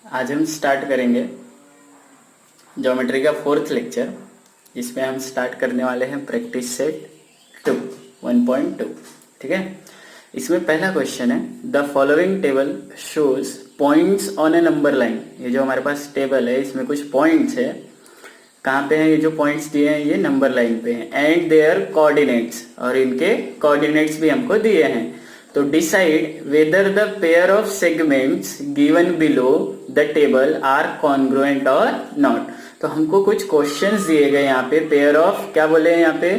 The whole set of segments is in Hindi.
आज हम स्टार्ट करेंगे ज्योमेट्री का फोर्थ लेक्चर, जिसमें हम स्टार्ट करने वाले हैं प्रैक्टिस सेट 2 1.2। ठीक है, इसमें पहला क्वेश्चन है the following table shows points on A number line. ये जो हमारे पास टेबल है इसमें कुछ पॉइंट्स है। कहाँ पे हैं ये जो पॉइंट्स दिए हैं? ये नंबर लाइन पे हैं। एंड देयर कोऑर्डिनेट्स, और इनके कोऑर्डिनेट्स भी हमको दिए हैं। तो decide whether the pair of segments given below the table are congruent और नॉट। तो हमको कुछ क्वेश्चंस दिए गए यहाँ पे। पेयर ऑफ क्या बोले हैं यहाँ पे?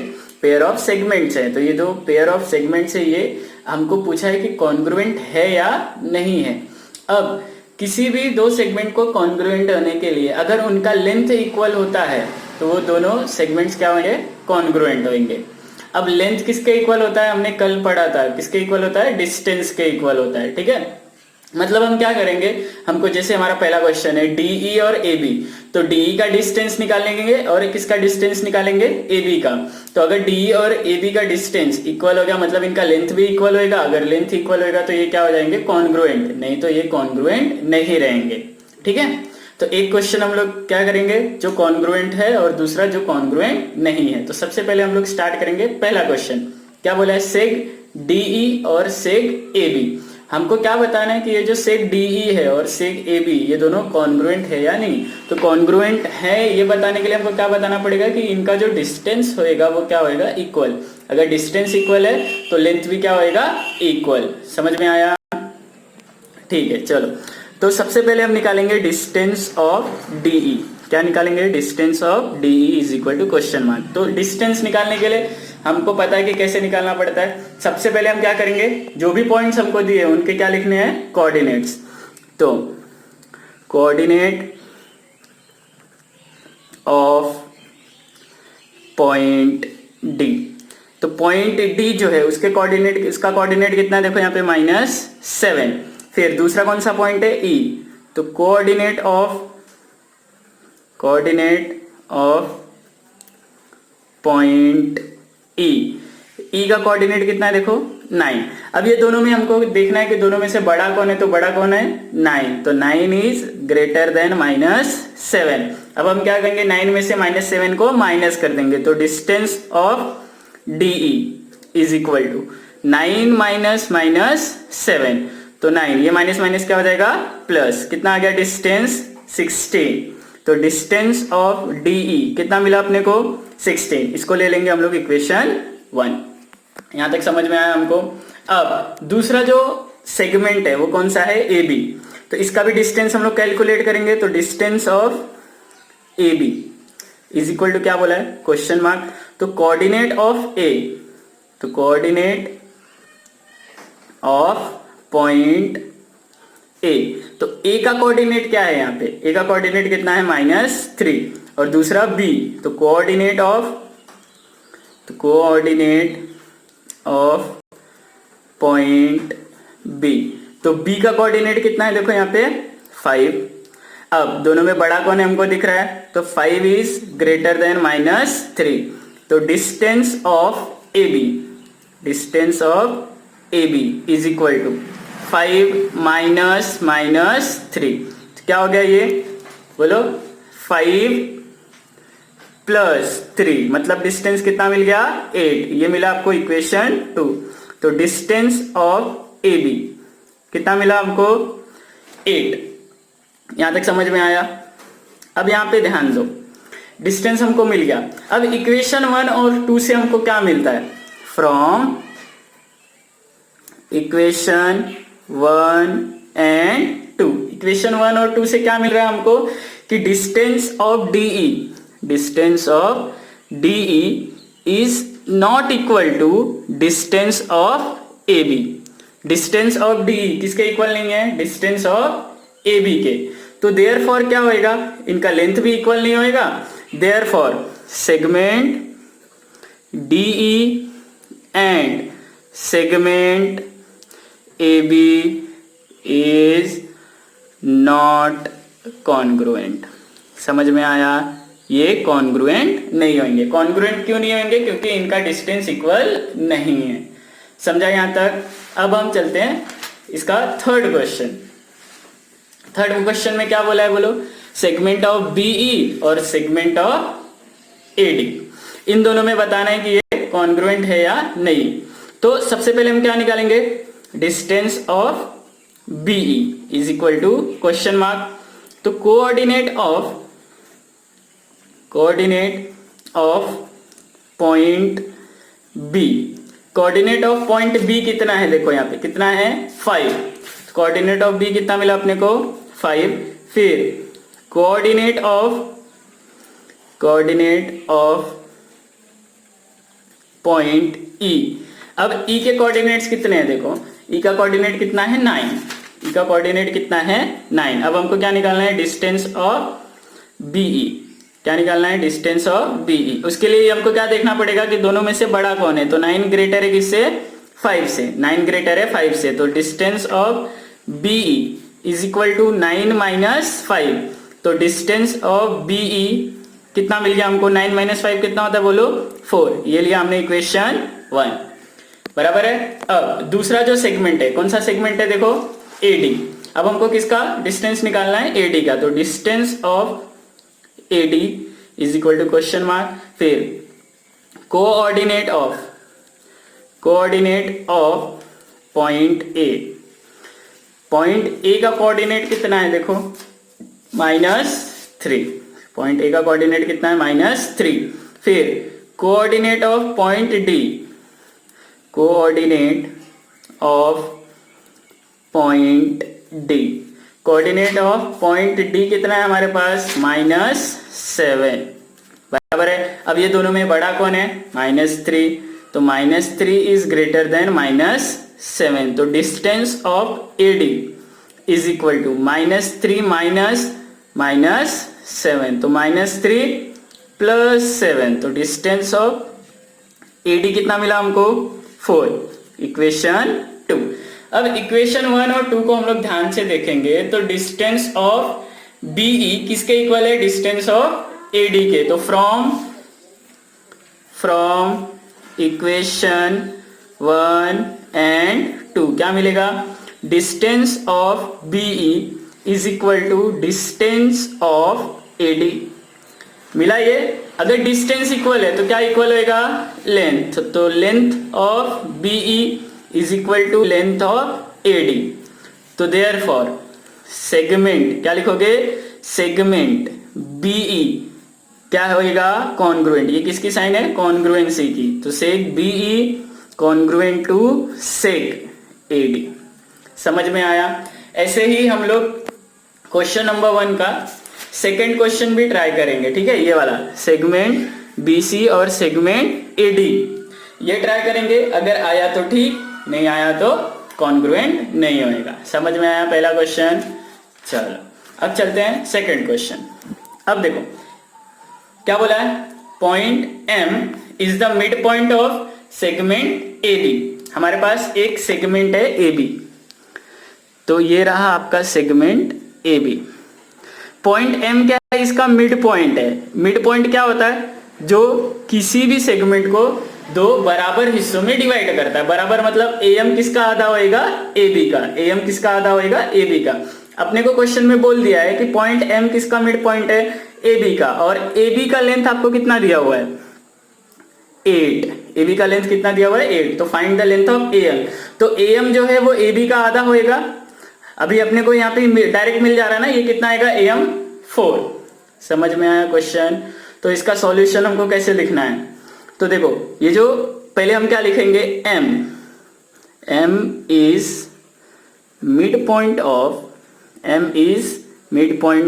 पेयर ऑफ सेगमेंट्स है। तो ये जो पेयर ऑफ सेगमेंट्स है ये हमको पूछा है कि कॉन्ग्रुएंट है या नहीं है। अब किसी भी दो सेगमेंट को कॉन्ग्रुएंट होने के लिए अगर उनका लेंथ इक्वल होता है तो वो दोनों सेगमेंट्स क्या होंगे? कॉन्ग्रुएंट होंगे। अब लेंथ किसके इक्वल होता है? हमने कल पढ़ा था किसके इक्वल होता है? डिस्टेंस के इक्वल होता है। ठीक है, मतलब हम क्या करेंगे, हमको जैसे हमारा पहला क्वेश्चन है डीई और एबी, तो डीई का डिस्टेंस निकालेंगे और किसका डिस्टेंस निकालेंगे? एबी का। तो अगर डीई और एबी का डिस्टेंस इक्वल हो गया मतलब इनका लेंथ भी इक्वल होएगा। अगर लेंथ इक्वल होएगा तो ये क्या हो जाएंगे? कॉन्ग्रुएंट। नहीं तो ये कॉन्ग्रुएंट नहीं रहेंगे। ठीक है, तो एक क्वेश्चन हम लोग क्या करेंगे जो कॉन्ग्रुएंट है और दूसरा जो कॉन्ग्रुएंट नहीं है। तो सबसे पहले हम लोग स्टार्ट करेंगे पहला क्वेश्चन। क्या बोला है? सेग डीई और सेग एबी। हमको क्या बताना है कि ये जो सेग डीई है और सेग एबी ये दोनों कॉन्ग्रुएंट है या नहीं। तो कॉन्ग्रुएंट है ये बताने के लिए हमको क्या बताना पड़ेगा कि इनका जो डिस्टेंस होएगा वो क्या होएगा? इक्वल। अगर डिस्टेंस इक्वल है तो लेंथ भी क्या होएगा? इक्वल। समझ में आया? ठीक है, चलो तो सबसे पहले हम निकालेंगे डिस्टेंस ऑफ डीई। क्या निकालेंगे? Distance of DE is equal to question mark. तो डिस्टेंस निकालने के लिए हमको पता है कि कैसे निकालना पड़ता है। सबसे पहले हम क्या करेंगे, जो भी पॉइंट्स हमको दिए उनके क्या लिखने हैं? कोऑर्डिनेट्स। तो कोऑर्डिनेट ऑफ पॉइंट डी। तो पॉइंट डी जो है उसके कोऑर्डिनेट, इसका कोऑर्डिनेट कितना है? देखो यहाँ पे -7। फिर दूसरा कौन सा पॉइंट है? ई। तो कोऑर्डिनेट ऑफ पॉइंट ई। ई का कोऑर्डिनेट कितना है? देखो 9। अब ये दोनों में हमको देखना है कि दोनों में से बड़ा कौन है। तो बड़ा कौन है? 9। तो 9 इज ग्रेटर देन -7। अब हम क्या करेंगे? 9 में से -7 को माइनस कर देंगे। तो distance of DE is equal to 9 minus -7। तो 9 ये माइनस माइनस क्या हो जाएगा? प्लस। कितना आ गया डिस्टेंस? 16। तो डिस्टेंस ऑफ डीई कितना मिला अपने को? 16। इसको ले लेंगे हम लोग इक्वेशन 1। यहां तक समझ में आया हमको? अब दूसरा जो सेगमेंट है वो कौन सा है? A B. तो इसका भी डिस्टेंस हम लोग कैलकुलेट करेंगे। तो distance of A B is equal to क्या बोला है? Question mark. तो कोऑर्डिनेट ऑफ ए, तो कोऑर्डिनेट ऑफ पॉइंट ए। तो ए का कोऑर्डिनेट क्या है? यहाँ पे ए का कोऑर्डिनेट कितना है? -3। और दूसरा बी, तो कोऑर्डिनेट ऑफ पॉइंट बी। तो बी का कोऑर्डिनेट कितना है? देखो यहाँ पे 5। अब दोनों में बड़ा कौन है हमको दिख रहा है? तो 5 इज ग्रेटर देन -3। तो distance of A B is equal to 5 minus -3। तो क्या हो गया ये? बोलो 5 + 3 मतलब डिस्टेंस कितना मिल गया? 8। ये मिला आपको इक्वेशन 2। तो डिस्टेंस ऑफ ए बी कितना मिला हमको? 8। यहां तक समझ में आया? अब यहां पे ध्यान दो, डिस्टेंस हमको मिल गया। अब इक्वेशन 1 और 2 से हमको क्या मिलता है? From equation 1 and 2। इक्वेशन 1 और 2 से क्या मिल रहा है हमको कि distance of DE is not equal to distance of A B. Distance of DE किसके इक्वल नहीं है? डिस्टेंस ऑफ ए बी के। तो देयरफॉर क्या होएगा? इनका लेंथ भी इक्वल नहीं होएगा। Therefore segment DE and segment A B is not congruent. समझ में आया? ये कॉन्ग्रुएंट नहीं होंगे। कॉन्ग्रुएंट क्यों नहीं होंगे? क्योंकि इनका डिस्टेंस इक्वल नहीं है। समझा यहां तक? अब हम चलते हैं इसका थर्ड क्वेश्चन। थर्ड क्वेश्चन में क्या बोला है बोलो, सेगमेंट ऑफ बीई और सेगमेंट ऑफ एडी, इन दोनों में बताना है कि ये कॉन्ग्रुएंट है या नहीं। तो सबसे पहले हम क्या निकालेंगे, distance of BE is equal to question mark, तो coordinate of point B, coordinate of point B कितना है, देखो यहाँ पे कितना है 5, कोऑर्डिनेट ऑफ बी कितना मिला अपने को 5, फिर कोऑर्डिनेट ऑफ पॉइंट ई, अब ई के कोऑर्डिनेट्स कितने हैं, देखो ई का कोऑर्डिनेट कितना है 9, ई का कोऑर्डिनेट कितना है 9। अब हमको क्या निकालना है, डिस्टेंस ऑफ बीई, क्या निकालना है, डिस्टेंस ऑफ बीई। उसके लिए हमको क्या देखना पड़ेगा कि दोनों में से बड़ा कौन है, तो 9 ग्रेटर है किससे, 5 से, 9 ग्रेटर है 5 से, तो distance of BE is equal to 9 minus 5, तो डिस्टेंस ऑफ बीई कितना मिल गया हमको, 9 माइनस 5 कितना होता है बोलो 4, ये लिया हमने इक्वेशन 1, बराबर है। अब दूसरा जो सेगमेंट है, कौन सा सेगमेंट है, देखो एडी, अब हमको किसका डिस्टेंस निकालना है, एडी का, तो distance of AD is equal to question mark, फिर coordinate of point A, point A का कोऑर्डिनेट कितना है, देखो -3, पॉइंट ए का कोऑर्डिनेट कितना है -3, फिर coordinate of point D, coordinate of point D, coordinate of point D कितना है हमारे पास -7, बराबर है। अब ये दोनों में बड़ा कौन है, -3, तो -3 इज ग्रेटर देन -7, तो distance of AD is equal to -3 minus -7, तो -3 प्लस 7, तो डिस्टेंस ऑफ एडी कितना मिला हमको 4, इक्वेशन 2। अब इक्वेशन 1 और 2 को हम लोग ध्यान से देखेंगे तो डिस्टेंस ऑफ बीई किसके इक्वल है, डिस्टेंस ऑफ एडी के, तो फ्रॉम इक्वेशन 1 एंड 2 क्या मिलेगा, distance of BE is equal to distance of AD, मिला ये। अगर डिस्टेंस इक्वल है तो क्या इक्वल होएगा, लेंथ, तो length of BE is equal to length of AD, तो देयरफॉर सेगमेंट क्या लिखोगे, सेगमेंट बीई क्या होएगा, कॉन्ग्रुएंट, ये किसकी साइन है, कॉन्ग्रुएंसी की, तो seg BE congruent to seg AD, समझ में आया। ऐसे ही हम लोग क्वेश्चन नंबर 1 का सेकेंड क्वेश्चन भी ट्राई करेंगे, ठीक है, ये वाला सेगमेंट बीसी और सेगमेंट एडी, ये ट्राई करेंगे, अगर आया तो ठीक, नहीं आया तो कॉन्ग्रुएंट नहीं होएगा। समझ में आया पहला क्वेश्चन, चलो अब चलते हैं सेकंड क्वेश्चन। अब देखो क्या बोला है, point M is the mid point of segment A B, हमारे पास एक सेगमेंट है ए बी, तो ये रहा आपका segment A B, point M क्या है, इसका मिड पॉइंट है। मिड पॉइंट क्या होता है, जो किसी भी सेगमेंट को दो बराबर हिस्सों में डिवाइड करता है, बराबर मतलब एम किसका आधा होएगा, ए बी का, एम किसका आधा होएगा, ए बी का। अपने को क्वेश्चन में बोल दिया है कि पॉइंट एम किसका मिड पॉइंट है, ए बी का, और ए बी का लेंथ आपको कितना दिया हुआ है 8, ए बी का लेंथ कितना दिया हुआ है 8, तो find the length of A M, तो ए एम जो है वो ए बी का आधा होएगा, अभी अपने को यहाँ पे डायरेक्ट मिल जा रहा है ना, ये कितना आएगा ए एम 4, समझ में आया क्वेश्चन। तो इसका सॉल्यूशन हमको कैसे लिखना है, तो देखो ये जो पहले हम क्या लिखेंगे, M is mid point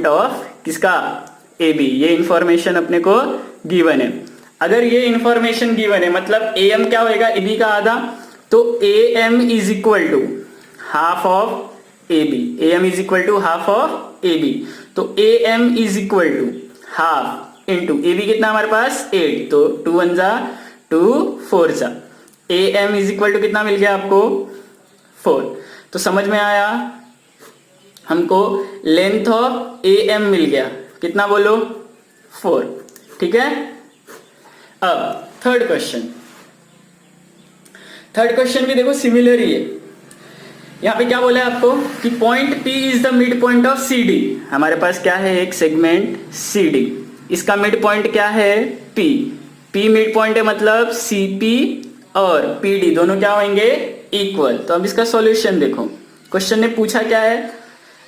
of किसका, ए बी, ये इंफॉर्मेशन अपने को गिवन है। अगर ये इंफॉर्मेशन गिवन है मतलब ए एम क्या होएगा, ए बी का आधा, तो A M is equal to half of A B, A M is equal to half of A B, तो A M is equal to half into A B कितना हमारे पास 8, तो 2 1 जा 2 4 जा, A M is equal to कितना मिल गया आपको 4, तो समझ में आया, हमको लेंथ ऑफ ए एम मिल गया, कितना बोलो 4, ठीक है। अब थर्ड क्वेश्चन भी देखो सिमिलर ही है, यहाँ पे क्या बोला है आपको कि point P is the mid point of CD। हमारे पास क्या है, एक सेगमेंट CD, इसका मिड पॉइंट क्या है P। P मिड पॉइंट है, मतलब CP और PD दोनों क्या होंगे, इक्वल। तो अब इसका सॉल्यूशन देखो, क्वेश्चन ने पूछा क्या है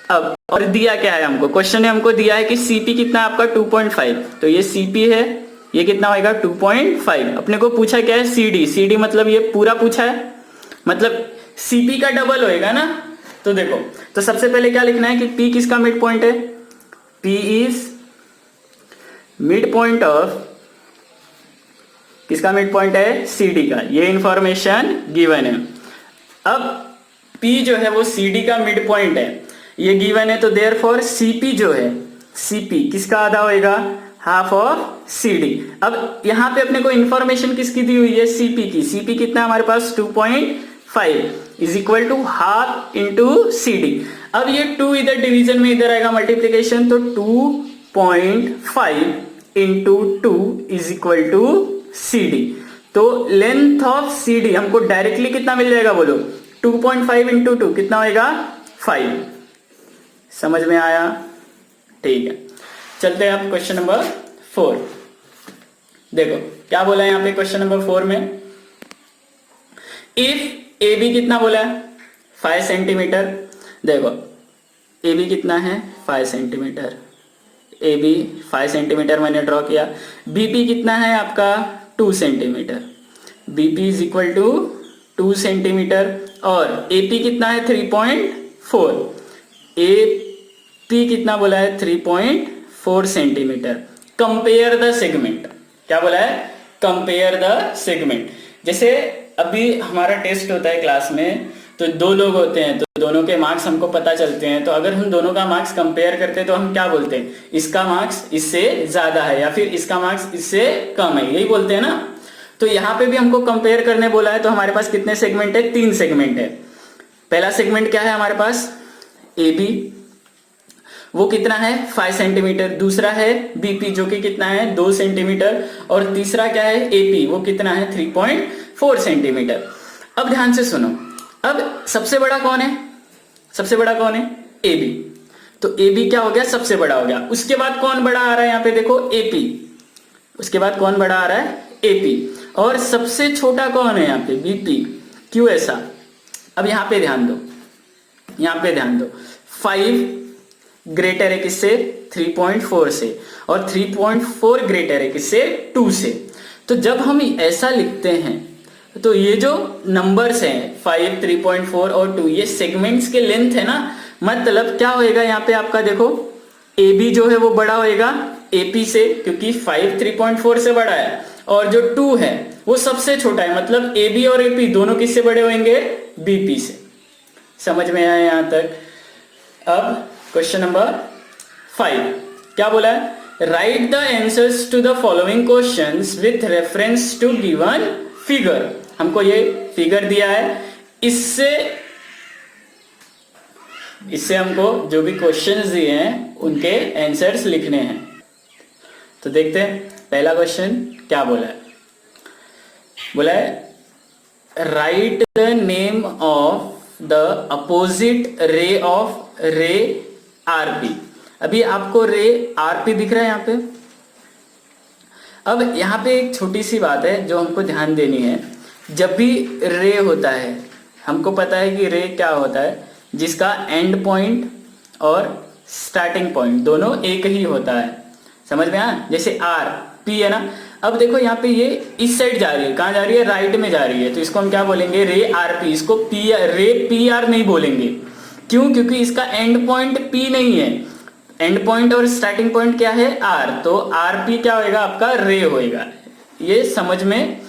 अब, और दिया क्या है हमको। क्वेश्चन ने हमको दिया है कि CP कितना है आपका 2.5, तो ये CP है, ये कितना होगा 2.5। अपने को पूछा क्या है CD मतलब ये पूरा पूछा है, मतलब CP का डबल होएगा ना। तो देखो, तो सबसे पहले क्या लिखना है कि P किसका मिड पॉइंट है, P is mid point of, किसका मिड पॉइंट है, CD का। ये इंफॉर्मेशन गिवन है। अब P जो है वो CD का मिड पॉइंट है, ये गिवन है, तो देयरफॉर CP जो है, CP किसका आधा होएगा, हाफ ऑफ CD। अब यहां पे अपने को इंफॉर्मेशन किसकी दी हुई है, CP की। CP कितना है हमारे पास 2.5 is equal to half into CD। अब ये 2 इधर डिवीजन में इधर आएगा मल्टीप्लीकेशन, तो 2.5 into 2 is equal to CD। तो लेंथ ऑफ CD हमको डायरेक्टली कितना मिल जाएगा, बोलो 2.5 इंटू 2 कितना होएगा 5। समझ में आया, ठीक है। चलते हैं आप क्वेश्चन नंबर 4। देखो क्या बोला है यहाँ पे क्वेश्चन नंबर 4 में, इफ AB कितना बोला है 5 सेंटीमीटर। देखो AB कितना है 5 सेंटीमीटर, AB 5 सेंटीमीटर मैंने ड्रॉ किया। BP कितना है आपका 2 सेंटीमीटर, BP is equal to 2 centimetre. और AP कितना है 3.4, AP कितना बोला है 3.4 सेंटीमीटर। कंपेयर द सेगमेंट, क्या बोला है, कंपेयर द सेगमेंट। जैसे अभी हमारा टेस्ट होता है क्लास में, तो 2 लोग होते हैं, तो दोनों के मार्क्स हमको पता चलते हैं। तो अगर हम दोनों का मार्क्स कंपेयर करते हैं तो हम क्या बोलते हैं, इसका मार्क्स इससे ज्यादा है या फिर इसका मार्क्स इससे कम है, यही बोलते हैं ना। तो यहाँ पे भी हमको कंपेयर करने बोला है, तो हमारे पास कितने सेगमेंट है, 3 सेगमेंट है। पहला सेगमेंट क्या है हमारे पास, AB, वो कितना है 5 सेंटीमीटर। दूसरा है BP जो कि कितना है 2 सेंटीमीटर। और तीसरा क्या है AP, वो कितना है 3.4 सेंटीमीटर। अब ध्यान से सुनो, अब सबसे बड़ा कौन है, सबसे बड़ा कौन है AB। तो AB क्या हो गया, सबसे बड़ा हो गया। उसके बाद कौन बड़ा आ रहा है यहाँ पे देखो AP, उसके बाद कौन बड़ा आ रहा है AP। और सबसे छोटा कौन है यहाँ पे BP। क्यों ऐसा, अब यहाँ पे ध्यान दो, यहाँ पे ध्यान दो, 5 ग्रेटर है किससे 3.4 से, और 3.4 ग्रेटर है किससे 2 से। तो जब हम ऐसा लिखते हैं तो ये जो नंबर्स हैं 5, 3.4 और 2, ये सेगमेंट्स के लेंथ है ना। मतलब क्या होएगा यहाँ पे आपका देखो, AB जो है वो बड़ा होएगा AP से, क्योंकि 5 3.4 से बड़ा है, और जो 2 है वो सबसे छोटा है। मतलब AB और AP दोनों किससे बड़े होंगे, BP से। समझ में आया यहाँ तक। अब क्वेश्चन नंबर 5 क्या बोला है, write the answers to the following questions with reference to given figure. हमको ये फिगर दिया है, इससे हमको जो भी क्वेश्चंस दिए हैं उनके आंसर्स लिखने हैं। तो देखते हैं पहला क्वेश्चन क्या बोला है। बोला है write the name of the opposite ray of रे RP। अभी आपको रे RP दिख रहा है यहाँ पे। अब यहाँ पे एक छोटी सी बात है जो हमको ध्यान देनी है। जब भी रे होता है, हमको पता है कि रे क्या होता है, जिसका एंड पॉइंट और स्टार्टिंग पॉइंट दोनों एक ही होता है। समझ में आया, जैसे RP है ना। अब देखो यहाँ पे ये इस साइड जा रही है, कहाँ जा रही है, राइट में जा रही है, तो इसको हम क्या बोलेंगे, रे RP। इसको रे PR नहीं बोलेंगे। क्यों, क्योंकि इसका एंड पॉइंट P नहीं है, एंड पॉइंट और स्टार्टिंग पॉइंट क्या है R, तो RP क्या होएगा आपका, रे होएगा। ये समझ में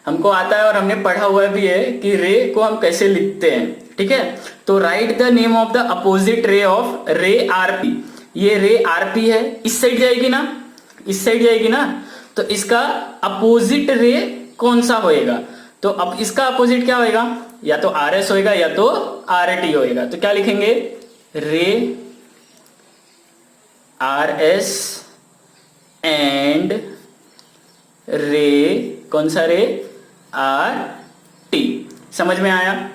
हमको आता है और हमने पढ़ा हुआ भी है कि रे को हम कैसे लिखते हैं, ठीक है। तो right the name of the opposite ray of रे RP। ये रे RP है, इस साइड जाएगी ना, इस साइड जाएगी ना, तो इसका अपोजिट रे कौन सा होएगा। तो अब इसका अपोजिट क्या होएगा, या तो RS होएगा या तो RT होएगा। तो क्या लिखेंगे, रे RS एंड रे कौन सा रे RT। समझ में आया,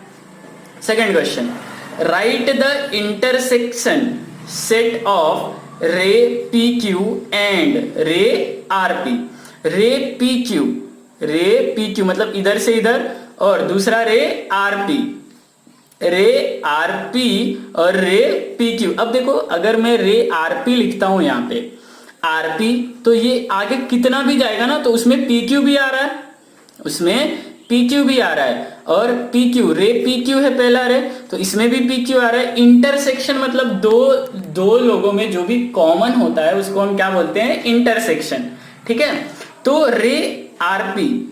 second question, right the intersection set of रे P Q and ray R P. रे पी क्यू मतलब इधर से इधर, और दूसरा रे आर पी और रे पी क्यू। अब देखो अगर मैं रे आर पी लिखता हूं यहाँ पे आर पी, तो ये आगे कितना भी जाएगा ना तो उसमें पी क्यू भी आ रहा है, और पी क्यू रे पी क्यू है पहला रे, तो इसमें भी पी क्यू आ रहा है। इंटरसेक्शन मतलब दो लोगों में जो भी कॉमन होता है उसको हम क्या बोलते हैं, इंटरसेक्शन। ठीक है, तो रे आरपी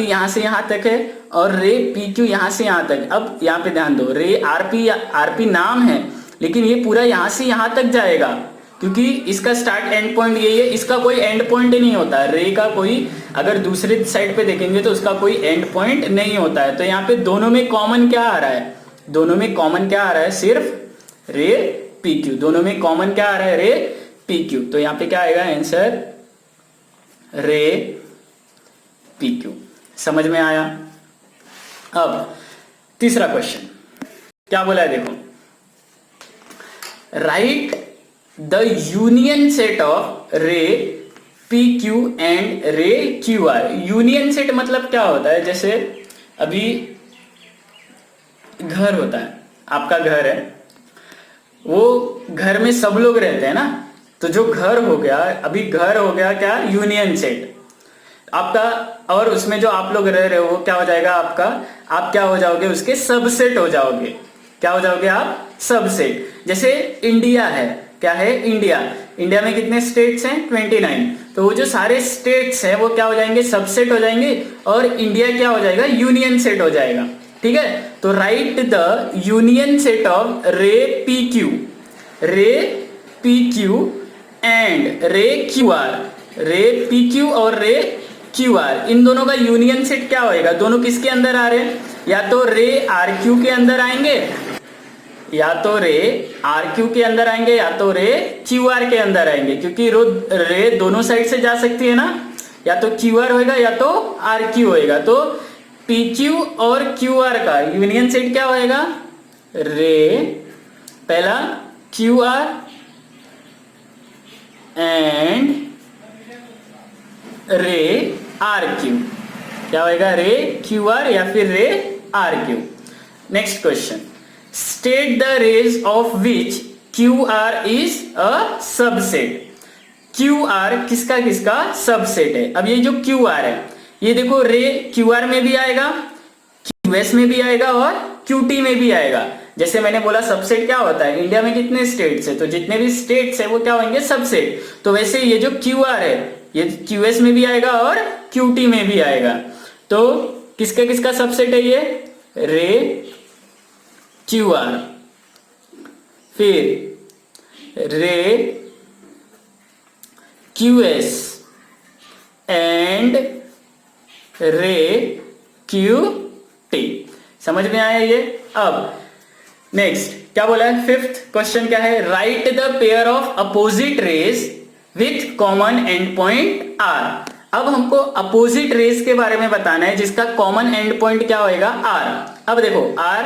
यहां से यहां तक है और रे पी क्यू यहां से यहां तक। अब यहां पे ध्यान दो, रे आरपी नाम है लेकिन ये पूरा यहां से यहां तक जाएगा क्योंकि इसका स्टार्ट एंड पॉइंट यही है, इसका कोई एंड पॉइंट नहीं होता है। रे का कोई अगर दूसरे साइड पे देखेंगे तो उसका कोई एंड पॉइंट नहीं होता है। तो यहाँ पे दोनों में कॉमन क्या आ रहा है, सिर्फ रे पी क्यू। दोनों में कॉमन क्या आ रहा है, रे पी क्यू। तो यहाँ पे क्या आएगा आंसर, रे पी क्यू। समझ में आया। अब तीसरा क्वेश्चन क्या बोला है, देखो, right the union set of रे पी क्यू एंड रे क्यू आर। यूनियन सेट मतलब क्या होता है, जैसे अभी घर होता है, आपका घर है, वो घर में सब लोग रहते हैं ना, तो जो घर हो गया क्या, यूनियन सेट आपका, और उसमें जो आप लोग रह रहे हो वो क्या हो जाएगा आपका, आप क्या हो जाओगे, उसके सबसेट हो जाओगे। क्या हो जाओगे आप, सबसेट। जैसे इंडिया है, क्या है, इंडिया में कितने स्टेट्स हैं, 29। तो वो जो सारे स्टेट्स हैं वो क्या हो जाएंगे, सबसेट हो जाएंगे, और इंडिया क्या हो जाएगा, यूनियन सेट हो जाएगा। ठीक है, तो right the union set of रे पी क्यू एंड रे क्यू आर। रे पी क्यू और रे क्यू आर, इन दोनों का यूनियन सेट क्या होएगा, दोनों किसके अंदर आ रहे हैं, या तो रे आर क्यू के अंदर आएंगे, या तो रे आर क्यू के अंदर आएंगे, या तो रे क्यू आर के अंदर आएंगे, क्योंकि रे दोनों साइड से जा सकती है ना, या तो क्यू आर होएगा या तो आर क्यू होएगा। तो पी क्यू और क्यू आर का यूनियन सेट क्या होएगा, रे पहला Q R and ray R Q. क्या होएगा, रे क्यू आर या फिर ray R Q. Next question, state the rays of which Q R is a subset. Q R किसका किसका सबसेट है। अब ये जो क्यू आर है, ये देखो रे क्यू आर में भी आएगा, क्यूएस में भी आएगा और क्यूटी में भी आएगा। जैसे मैंने बोला सबसेट क्या होता है, इंडिया में कितने स्टेट्स है, तो जितने भी स्टेट्स है वो क्या होंगे, सबसेट। तो वैसे ये जो क्यू आर है ये क्यूएस में भी आएगा और क्यूटी में भी आएगा। तो किसका किसका सबसेट है ये, रे क्यू आर, फिर रे क्यूएस एंड रे क्यू टी। समझ में आया ये। अब नेक्स्ट क्या बोला है, फिफ्थ क्वेश्चन क्या है, write the pair of opposite rays with common end point R. अब हमको अपोजिट रेस के बारे में बताना है जिसका कॉमन एंड पॉइंट क्या होएगा, आर। अब देखो आर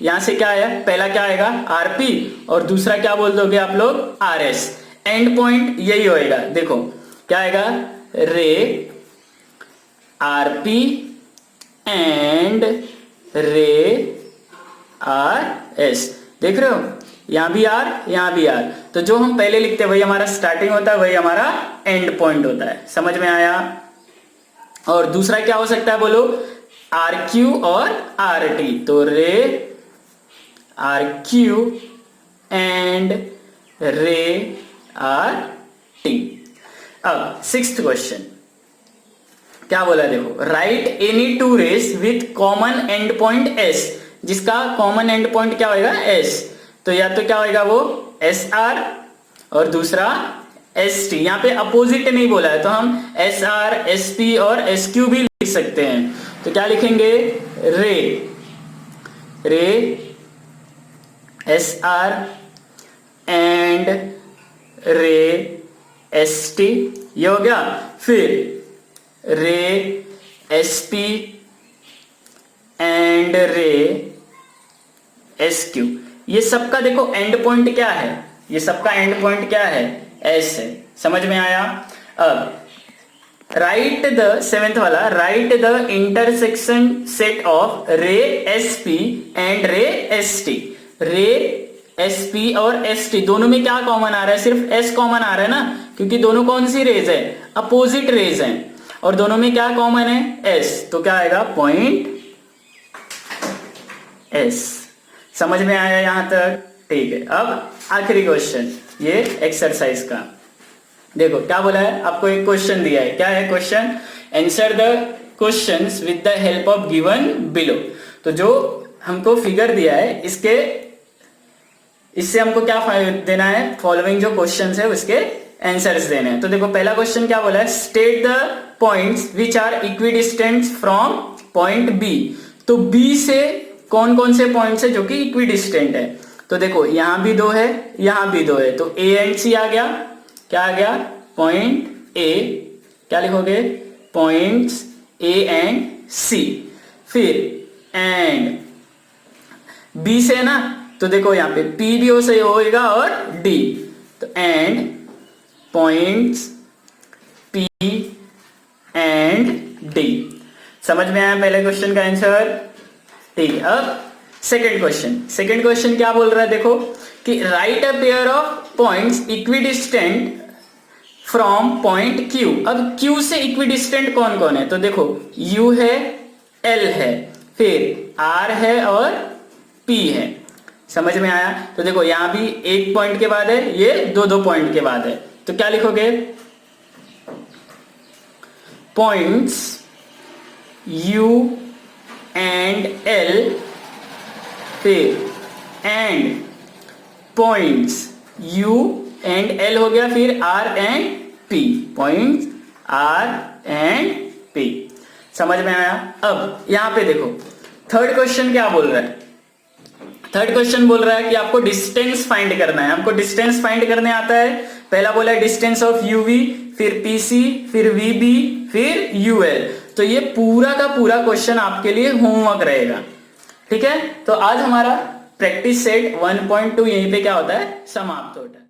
यहां से क्या आया, पहला क्या आएगा आरपी, और दूसरा क्या बोल दोगे आप लोग, आरएस। एंड पॉइंट यही होएगा, देखो क्या आएगा, रे RP and ray R S. देख रहे हो, यहां भी आर यहां भी आर, तो जो हम पहले लिखते हैं वही हमारा स्टार्टिंग होता है, वही हमारा एंड पॉइंट होता है। समझ में आया। और दूसरा क्या हो सकता है बोलो, आर क्यू और आर टी। तो ray R Q and ray R T. अब सिक्स्थ क्वेश्चन क्या बोला, देखो, write any two rays with common end point S. जिसका कॉमन एंड पॉइंट क्या होगा, एस। तो या तो क्या होगा वो एस आर और दूसरा एस टी। यहाँ पे अपोजिट नहीं बोला है तो हम एस आर एस पी और एस क्यू भी लिख सकते हैं। तो क्या लिखेंगे, रे एस आर एंड रे एस टी, ये हो गया। फिर रे एस पी एंड रे एस क्यू। ये सबका देखो एंड पॉइंट क्या है, ये सबका एंड पॉइंट क्या है, एस है। समझ में आया। अब राइट द सेवेंथ वाला, right the intersection set of रे एस पी एंड रे एस टी। रे एस पी और एस टी दोनों में क्या कॉमन आ रहा है, सिर्फ एस कॉमन आ रहा है ना, क्योंकि दोनों कौन सी रेज है, अपोजिट रेज है, और दोनों में क्या कॉमन है, एस। तो क्या आएगा, पॉइंट एस। समझ में आया यहां तक, ठीक है। अब आखिरी क्वेश्चन ये एक्सरसाइज का, देखो क्या बोला है, आपको एक क्वेश्चन दिया है, क्या है question, answer the questions with the help of given below. तो जो हमको फिगर दिया है इससे हमको क्या देना है, फॉलोइंग जो क्वेश्चंस है उसके आंसर्स देने हैं। तो देखो पहला क्वेश्चन क्या बोला है, state the points which are equidistant from point B. तो बी से कौन कौन से पॉइंट्स है जो कि इक्विडिस्टेंट है। तो देखो यहां भी दो है, यहां भी दो है, तो ए एंड सी आ गया, क्या आ गया, पॉइंट ए, क्या लिखोगे, पॉइंट्स ए एंड सी। फिर एंड बी से ना, तो देखो यहां पे पी भी हो सही होएगा और डी, तो and points P and D. समझ में आया पहले क्वेश्चन का आंसर, ठीक है। अब सेकंड क्वेश्चन क्या बोल रहा है, देखो कि right a pair of points equidistant from point Q। अब Q से इक्विडिस्टेंट कौन कौन है, तो देखो U है, L है, फिर R है और P है। समझ में आया। तो देखो यहां भी एक पॉइंट के बाद है, ये दो दो पॉइंट के बाद है, तो क्या लिखोगे, पॉइंट्स U एंड L, फिर and points U and L हो गया, फिर R and P, points R and P। समझ में आया। अब यहां पे देखो थर्ड क्वेश्चन क्या बोल रहा है, थर्ड क्वेश्चन बोल रहा है कि आपको डिस्टेंस फाइंड करना है। हमको डिस्टेंस फाइंड करने आता है, पहला बोला है डिस्टेंस ऑफ UV, फिर PC, फिर VB, फिर UL। तो ये पूरा का पूरा क्वेश्चन आपके लिए होमवर्क रहेगा, ठीक है। तो आज हमारा प्रैक्टिस सेट 1.2 यहीं पे क्या होता है, समाप्त होता है।